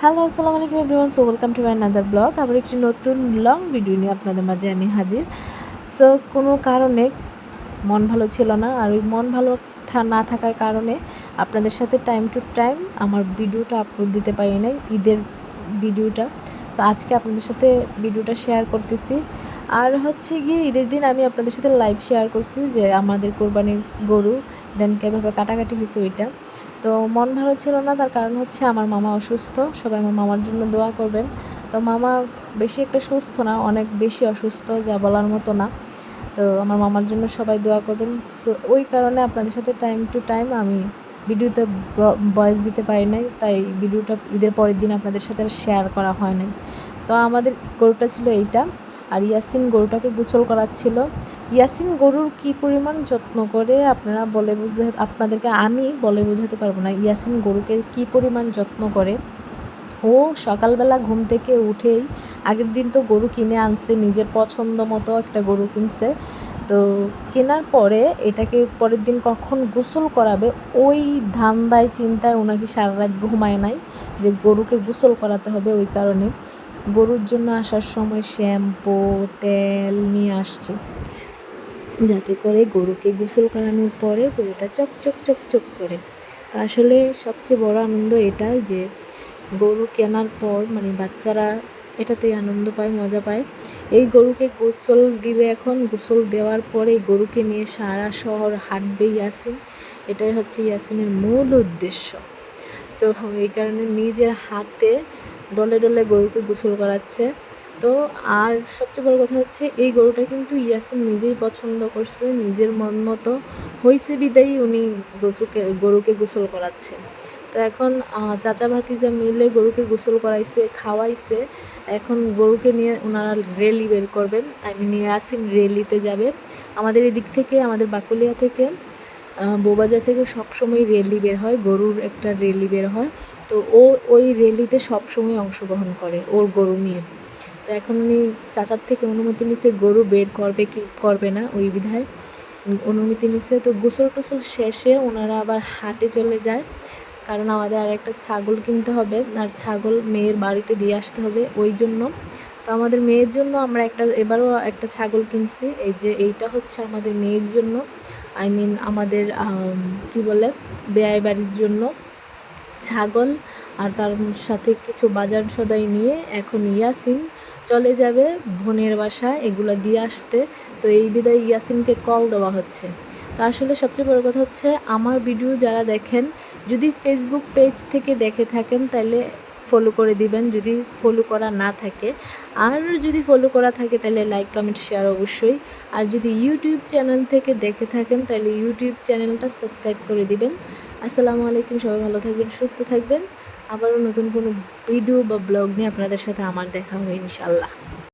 Hello, আসসালামু আলাইকুম everyone. So welcome to my another blog. আবার একটি নতুন লং ভিডিও নিয়ে আপনাদের মাঝে আমি হাজির। সো কোনো কারণে মন ভালো ছিল না, আর ওই মন ভালো না থাকার কারণে আপনাদের সাথে টাইম টু টাইম আমার ভিডিওটা আপলোড দিতে পারি নাই, ঈদের ভিডিওটা। সো আজকে আপনাদের সাথে ভিডিওটা শেয়ার করতেছি। আর হচ্ছে গিয়ে ঈদের দিন আমি আপনাদের সাথে লাইভ শেয়ার করছি যে আমাদের কোরবানির গরু দেন কীভাবে কাটাকাটি হয়েছে ওইটা। তো মন ভালো ছিল না, তার কারণ হচ্ছে আমার মামা অসুস্থ। সবাই আমার মামার জন্য দোয়া করবেন। তো মামা বেশি একটা সুস্থ না, অনেক বেশি অসুস্থ, যা বলার মতো না। তো আমার মামার জন্য সবাই দোয়া করবেন। সো ওই কারণে আপনাদের সাথে টাইম টু টাইম আমি ভিডিওতে ভয়েস দিতে পারি নাই, তাই ভিডিওটা ঈদের পরের দিন আপনাদের সাথে শেয়ার করা হয় নাই। তো আমাদের গরুটা ছিল এইটা, আর ইয়াসিন গরুটাকে গোসল করাচ্ছিল। ইয়াসিন গরুর কি পরিমাণ যত্ন করে আপনাদেরকে আমি বলে বোঝাতে পারবো না। ইয়াসিন গরুকে কি পরিমাণ যত্ন করে। ও সকালবেলা ঘুম থেকে উঠেই, আগের দিন তো গরু কিনে আনছে, নিজের পছন্দ মতো একটা গরু কিনছে। তো কেনার পরে এটাকে পরের দিন কখন গোসল করাবে ওই ধান্দায় চিন্তায় ওনাকে সারা রাত ঘুমায় নাই, যে গরুকে গোসল করাতে হবে। ওই কারণে গরুর জন্য আসার সময় শ্যাম্পু তেল নিয়ে আসছে, যাতে করে গরুকে গোসল করানোর পরে গরুটা চকচক চকচক করে। তো আসলে সবচেয়ে বড় আনন্দ এটাই যে গরু কেনার পর বাচ্চারা এটাতেই আনন্দ পায়, মজা পায়। এই গরুকে গোসল দিবে, এখন গোসল দেওয়ার পরে গরুকে নিয়ে সারা শহর হাঁটবে ইয়াসিন। এটাই হচ্ছে ইয়াসিনের মূল উদ্দেশ্য। সো এই কারণে নিজের হাতে ডলে ডলে গরুকে গোসল করাচ্ছে। তো আর সবচেয়ে বড় কথা হচ্ছে এই গরুটা কিন্তু ইয়াসিন নিজেই পছন্দ করছে, নিজের মন মতো হয়েছে বিদায়ী উনি গরুকে গোসল করাচ্ছে। তো এখন চাচা ভাতিজা মিলে গরুকে গোসল করাইছে, খাওয়াইছে। এখন গরুকে নিয়ে ওনারা র্যালি বের করবেন, ইয়াসিন র্যালিতে যাবে। আমাদের এদিক থেকে, আমাদের বাকুলিয়া থেকে, বউবাজার থেকে সবসময় র্যালি বের হয়, গরুর একটা র্যালি বের হয়। তো ও ওই র্যালিতে সবসময় অংশগ্রহণ করে ওর গরু নিয়ে। তো এখন উনি চাচার থেকে অনুমতি নিছে গরু বের করবে কি করবে না, ওই বিধায় অনুমতি নিছে। তো গোসল টোসল শেষে ওনারা আবার হাটে চলে যায়, কারণ আমাদের আর একটা ছাগল কিনতে হবে, আর ছাগল মেয়ের বাড়িতে দিয়ে আসতে হবে ওই জন্য। তো আমাদের মেয়ের জন্য আমরা এবারও একটা ছাগল কিনছি। এইটা হচ্ছে আমাদের মেয়ের জন্য, আমাদের বেয়াই বাড়ির জন্য ছাগল। আর তার সাথে কিছু বাজার সদাই নিয়ে এখন ইয়াসিন চলে যাবে বোনের বাসায় এগুলো দিয়ে আসতে। তো এই বিদায় ইয়াসিনকে কল দেওয়া হচ্ছে। তো আসলে সবচেয়ে বড় কথা হচ্ছে আমার ভিডিও যারা দেখেন, যদি ফেসবুক পেজ থেকে দেখে থাকেন তাহলে ফলো করে দিবেন, যদি ফলো করা না থাকে। আর যদি ফলো করা থাকে তাহলে লাইক কমেন্ট শেয়ার অবশ্যই। আর যদি ইউটিউব চ্যানেল থেকে দেখে থাকেন তাহলে ইউটিউব চ্যানেলটা সাবস্ক্রাইব করে দিবেন। আসসালামু আলাইকুম, সবাই ভালো থাকবেন, সুস্থ থাকবেন। আবারও নতুন কোনো ভিডিও বা ব্লগ নিয়ে আপনাদের সাথে আমার দেখা হবে ইনশাল্লাহ।